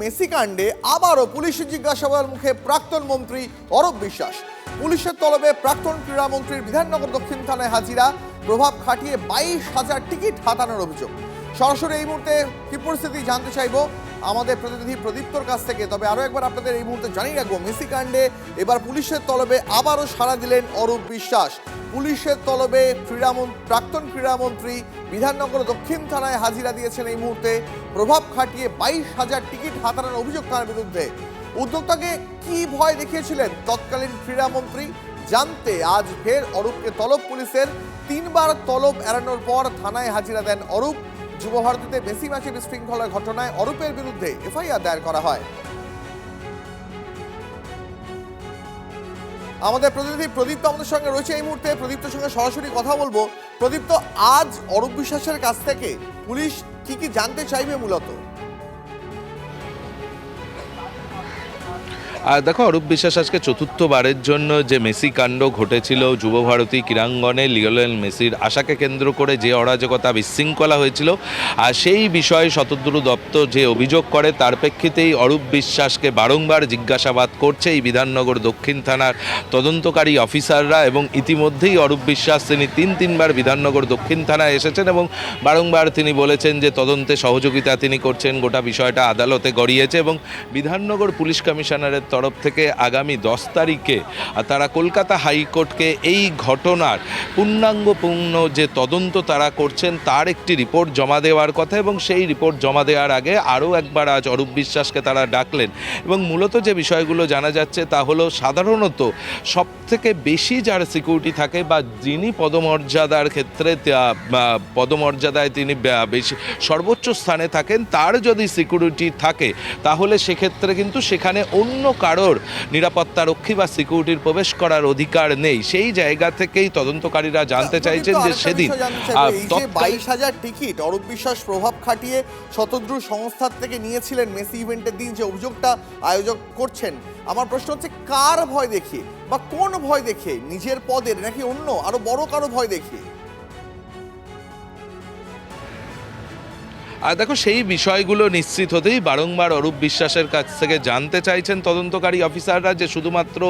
Messi কাণ্ডে আবারও পুলিশের জিজ্ঞাসাবাদের মুখে প্রাক্তন মন্ত্রী অরূপ বিশ্বাস। পুলিশের তলবে প্রাক্তন ক্রীড়ামন্ত্রীর বিধাননগর দক্ষিণ থানায় হাজিরা, প্রভাব খাটিয়ে 22,000 টিকিট হাতানোর অভিযোগ। সরাসরি এই মুহূর্তে কি পরিস্থিতি জানতে চাইবো আমাদের প্রতিনিধি প্রদীপ্তর কাছ থেকে। তবে আরও একবার আপনাদের এই মুহূর্তে জানিয়ে রাখবো, মেসি কাণ্ডে এবার পুলিশের তলবে আবারও সাড়া দিলেন অরূপ বিশ্বাস। পুলিশের তলবে প্রাক্তন ক্রীড়ামন্ত্রী বিধাননগর দক্ষিণ থানায় হাজিরা দিয়েছেন এই মুহূর্তে, প্রভাব খাটিয়ে 22,000 টিকিট হাতানোর অভিযোগ তার বিরুদ্ধে। উদ্যোক্তাকে কি ভয় দেখিয়েছিলেন তৎকালীন ক্রীড়ামন্ত্রী জানতে আজ ফের অরূপকে তলব পুলিশের। 3বার তলব এড়ানোর পর থানায় হাজিরা দেন অরূপ। যুবভারতীতে মেসি ম্যাচে বিশৃঙ্খলার ঘটনায় অরূপের বিরুদ্ধে এফআইআর দায়ের করা হয়। আমাদের প্রতিনিধি প্রদীপ্ত আমাদের সঙ্গে রয়েছে এই মুহূর্তে। প্রদীপ্তর সঙ্গে সরাসরি কথা বলবো। প্রদীপ্ত, আজ অরূপ বিশ্বাসের কাছ থেকে পুলিশ কি জানতে চাইবে মূলত? আর দেখো, অরূপ বিশ্বাস আজকে চতুর্থবারের জন্য যে মেসি কাণ্ড ঘটেছিল যুবভারতী ক্রীড়াঙ্গনে লিওনেল মেসির আশাকে কেন্দ্র করে যে অরাজকতা বিশৃঙ্খলা হয়েছিল, আর সেই বিষয়ে শতদ্রু দপ্তর যে অভিযোগ করে তার প্রেক্ষিতেই অরূপ বিশ্বাসকে বারংবার জিজ্ঞাসাবাদ করছে এই বিধাননগর দক্ষিণ থানার তদন্তকারী অফিসাররা। এবং ইতিমধ্যেই অরূপ বিশ্বাস তিনি তিনবার বিধাননগর দক্ষিণ থানায় এসেছেন এবং বারংবার তিনি বলেছেন যে তদন্তে সহযোগিতা তিনি করছেন, গোটা বিষয়টা আদালতে গড়িয়েছে। এবং বিধাননগর পুলিশ কমিশনারের তরফ থেকে আগামী 10 তারিখে তারা কলকাতা হাইকোর্টকে এই ঘটনার পূর্ণাঙ্গপূর্ণ যে তদন্ত তারা করছেন তার একটি রিপোর্ট জমা দেওয়ার কথা। এবং সেই রিপোর্ট জমা দেওয়ার আগে আরও একবার আজ অরূপ বিশ্বাসকে তারা ডাকলেন। এবং মূলত যে বিষয়গুলো জানা যাচ্ছে তা হলো, সাধারণত সবথেকে বেশি যার সিকিউরিটি থাকে বা যিনি পদমর্যাদার ক্ষেত্রে পদমর্যাদায় তিনি বেশি সর্বোচ্চ স্থানে থাকেন, তার যদি সিকিউরিটি থাকে তাহলে সেক্ষেত্রে কিন্তু সেখানে অন্য কারোর নিরাপত্তারক্ষী বা সিকিউরিটির প্রবেশ করার অধিকার নেই। সেই জায়গা থেকেই তদন্তকারীরা জানতে চাইছেন যে সেদিন 22,000 টিকিট অরূপ বিশ্বাস প্রভাব খাটিয়ে শতদ্রু সংস্থার থেকে নিয়েছিলেন মেসি ইভেন্টের দিন, যে অভিযোগটা আয়োজক করছেন। আমার প্রশ্ন হচ্ছে, কার ভয় দেখিয়ে বা কোন ভয় দেখিয়ে? নিজের পদের নাকি অন্য আরো বড় কারো ভয় দেখিয়ে? আর দেখো, সেই বিষয়গুলো নিশ্চিত হতেই বারংবার অরূপ বিশ্বাসের কাছ থেকে জানতে চাইছেন তদন্তকারী অফিসাররা যে শুধুমাত্র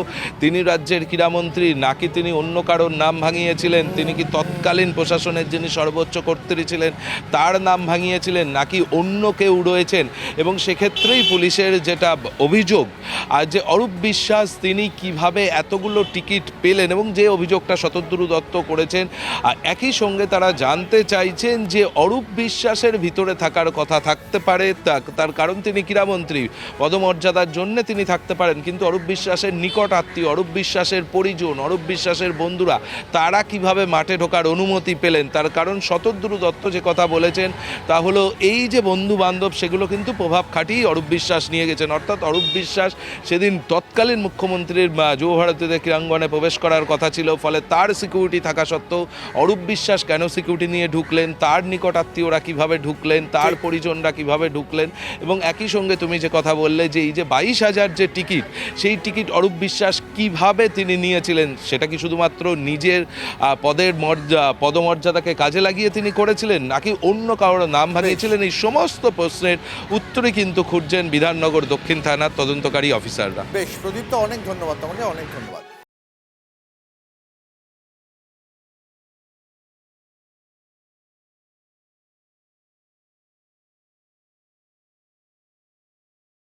তিনি রাজ্যের ক্রীড়ামন্ত্রী নাকি তিনি অন্য কারোর নাম ভাঙিয়েছিলেন, তিনি কি তৎকালীন প্রশাসনের যিনি সর্বোচ্চ কর্ত্রী ছিলেন তার নাম ভাঙিয়েছিলেন নাকি অন্য কেউ রয়েছেন। এবং সেক্ষেত্রেই পুলিশের যেটা অভিযোগ, আর যে অরূপ বিশ্বাস তিনি কিভাবে এতগুলো টিকিট পেলেন এবং যে অভিযোগটা শতদ্রু দত্ত করেছেন, আর একই সঙ্গে তারা জানতে চাইছেন যে অরূপ বিশ্বাসের ভিতরে থাকার কথা থাকতে পারে, তার কারণ তিনি ক্রীড়ামন্ত্রী, পদমর্যাদার জন্য তিনি থাকতে পারেন, কিন্তু অরূপ বিশ্বাসের নিকট আত্মীয়, অরূপ বিশ্বাসের পরিজন, অরূপ বিশ্বাসের বন্ধুরা তারা কিভাবে মাঠে ঢোকার অনুমতি পেলেন। তার কারণ শতদ্রু দত্ত যে কথা বলেছেন তা হলো, এই যে বন্ধু বান্ধব সেগুলো কিন্তু প্রভাব খাটিয়েই অরূপ বিশ্বাস নিয়ে গেছেন। অর্থাৎ অরূপ বিশ্বাস সেদিন তৎকালীন মুখ্যমন্ত্রীর যুবভারতীদের ক্রীড়াঙ্গনে প্রবেশ করার কথা ছিল, ফলে তার সিকিউরিটি থাকা সত্ত্বেও অরূপ বিশ্বাস কেন সিকিউরিটি নিয়ে ঢুকলেন, তার নিকট আত্মীয়রা কীভাবে ঢুকলেন, তার পরিজনরা কিভাবে ঢুকলেন। এবং একই সঙ্গে তুমি যে কথা বললে যে এই যে 22,000 যে টিকিট, সেই টিকিট অরূপ বিশ্বাস কিভাবে তিনি নিয়েছিলেন, সেটা কি শুধুমাত্র নিজের পদমর্যাদাকে কাজে লাগিয়ে তিনি করেছিলেন নাকি অন্য কারোর নাম ভাঙিয়েছিলেন? এই সমস্ত প্রশ্নের উত্তরে কিন্তু খুঁজছেন বিধাননগর দক্ষিণ থানার তদন্তকারী অফিসাররা। বেশ প্রদীপ্ত, অনেক ধন্যবাদ তোমাকে, অনেক ধন্যবাদ।